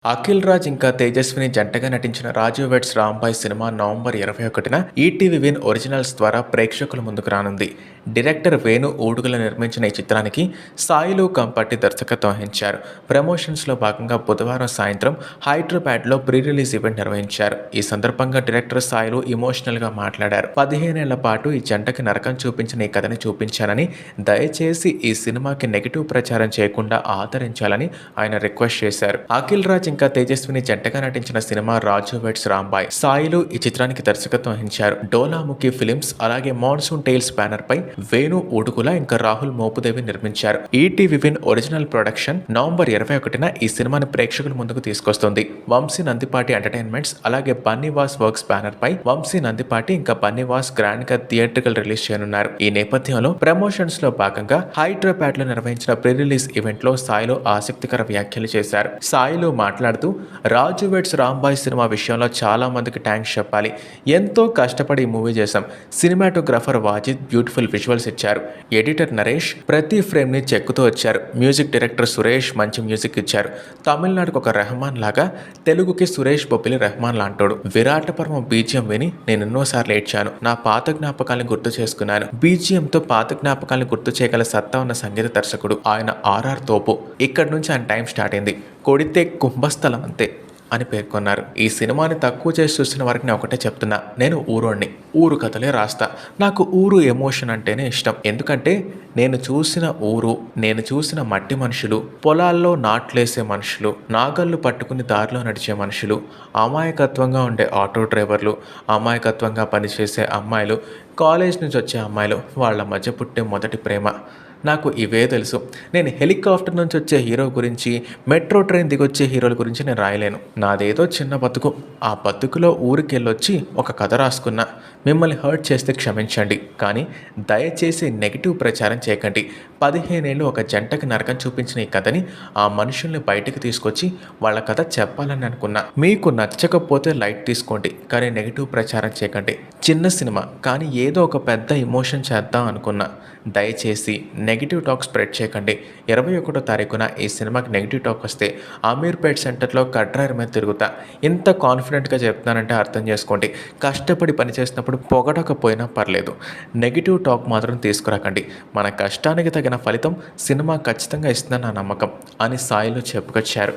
అఖిల్ రాజ్ ఇంకా తేజస్విని జంటగా నటించిన రాజు వెడ్స్ రాంబాయ్ సినిమా నవంబర్ 21న ఈటీవీ విన్ ఒరిజినల్స్ ద్వారా ప్రేక్షకుల ముందుకు రానుంది. డైరెక్టర్ వేణు ఊడుగుల నిర్మించిన ఈ చిత్రానికి సాయిలు కంపట్టి దర్శకత్వం వహించారు. ప్రమోషన్స్లో భాగంగా బుధవారం సాయంత్రం హైదరాబాద్లో ప్రీ రిలీజ్ ఈవెంట్ నిర్వహించారు. ఈ సందర్భంగా డైరెక్టర్ సాయిలు ఎమోషనల్గా మాట్లాడారు. 15 ఏళ్ల పాటు ఈ జంటకి నరకం చూపించిన ఈ కథని చూపించారని, దయచేసి ఈ సినిమాకి నెగిటివ్ ప్రచారం చేయకుండా ఆదరించాలని ఆయన రిక్వెస్ట్ చేశారు. అఖిల్ రాజ్ ఇంకా తేజస్విని జంటగా నటించిన సినిమా రాజు వెడ్స్ రాంబాయ్. సాయిలు ఈ చిత్రానికి దర్శకత్వం వహించారు. డోలాముఖి ఫిలిమ్స్ అలాగే మాన్సూన్ టైల్స్ బ్యానర్ పై వేణు ఊడుగుల ఇంకా రాహుల్ మోపుదేవి నిర్మించారు. ETV Win original production November 21న ఈ సినిమాని ప్రేక్షకుల ముందుకు తీసుకొస్తుంది. వంశీ నందిపాటి ఎంటర్టైన్మెంట్స్ అలాగే బన్నీవాస్ వర్క్స్ బ్యానర్ పై వంశీ నందిపాటి ఇంకా బన్నీవాస్ గ్రాండ్ గా థియేట్రికల్ రిలీజ్ చేయనున్నారు. ఈ నేపథ్యంలో ప్రమోషన్స్ లో భాగంగా హైదరాబాద్ లో నిర్వహించిన ప్రీ రిలీజ్ ఈవెంట్ లో సాయిలు ఆసక్తికర వ్యాఖ్యలు చేశారు. సాయిలు మాట్లాడుతూ రాజు వెడ్స్ రాంబాయ్ సినిమా విషయంలో చాలా మందికి థ్యాంక్స్ చెప్పాలి. ఎంతో కష్టపడి ఈ మూవీ చేశాం. సినిమాటోగ్రాఫర్ వాజిద్ బ్యూటిఫుల్ విజువల్స్ ఇచ్చారు. ఎడిటర్ నరేష్ ప్రతి ఫ్రేమ్ ని చెక్కుతూ వచ్చారు. మ్యూజిక్ డైరెక్టర్ సురేష్ మంచి మ్యూజిక్ ఇచ్చారు. తమిళనాడుకు ఒక రెహమాన్ లాగా తెలుగుకి సురేష్ బొబ్బిలి రెహమాన్ లాంటోడు. విరాట పర్వం బీజిఎం విని నేను ఎన్నోసార్లు ఏడ్చాను. నా పాత జ్ఞాపకాలను గుర్తు చేసుకున్నాను. బీజిఎంతో పాత జ్ఞాపకాలను గుర్తు చేయగల సత్తా ఉన్న సంగీత దర్శకుడు ఆయన. ఆర్ఆర్ తోపు. ఇక్కడి నుంచి ఆయన టైం స్టార్ట్ అయింది. కొడితే కుంభస్థలం అంతే అని పేర్కొన్నారు. ఈ సినిమాని తక్కువ చేసి చూసిన వారికి నేను ఒకటే చెప్తున్నా, నేను ఊరోడిని, ఊరు కథలే రాస్తా. నాకు ఊరు ఎమోషన్ అంటేనే ఇష్టం. ఎందుకంటే నేను చూసిన ఊరు, నేను చూసిన మట్టి మనుషులు, పొలాల్లో నాట్లేసే మనుషులు, నాగళ్ళు పట్టుకుని దారిలో నడిచే మనుషులు, అమాయకత్వంగా ఉండే ఆటో డ్రైవర్లు, అమాయకత్వంగా పనిచేసే అమ్మాయిలు, కాలేజ్ నుంచి వచ్చే అమ్మాయిలు, వాళ్ళ మధ్య పుట్టే మొదటి ప్రేమ, నాకు ఇవే తెలుసు. నేను హెలికాప్టర్ నుంచి వచ్చే హీరో గురించి, మెట్రో ట్రైన్ దిగొచ్చే హీరోల గురించి నేను రాయలేను. నాదేదో చిన్న బతుకు. ఆ బతుకులో ఊరికి వెళ్ళొచ్చి ఒక కథ రాసుకున్నా. మిమ్మల్ని హర్ట్ చేస్తే క్షమించండి, కానీ దయచేసి నెగిటివ్ ప్రచారం చేయకండి. 15 ఏళ్ళు ఒక జంటకి నరకం చూపించిన ఈ కథని ఆ మనుషుల్ని బయటకు తీసుకొచ్చి వాళ్ళ కథ చెప్పాలని అనుకున్నా. మీకు నచ్చకపోతే లైట్ తీసుకోండి, కానీ నెగిటివ్ ప్రచారం చేయకండి. చిన్న సినిమా కానీ ఏదో ఒక పెద్ద ఎమోషన్ చేద్దాం అనుకున్నా. దయచేసి నెగిటివ్ టాక్ స్ప్రెడ్ చేయకండి. 21వ తారీఖున ఈ సినిమాకి నెగిటివ్ టాక్ వస్తే అమీర్పేట్ సెంటర్లో కట్రాయర్ మీద తిరుగుతా. ఇంత కాన్ఫిడెంట్గా చెప్తున్నానంటే అర్థం చేసుకోండి. కష్టపడి పనిచేసినప్పుడు పొగడకపోయినా పర్లేదు. నెగిటివ్ టాక్ మాత్రం తీసుకురాకండి. మన కష్టానికి తగిన ఫలితం సినిమా ఖచ్చితంగా ఇస్తుందని నా నమ్మకం అని సాయిలు చెప్పుకొచ్చారు.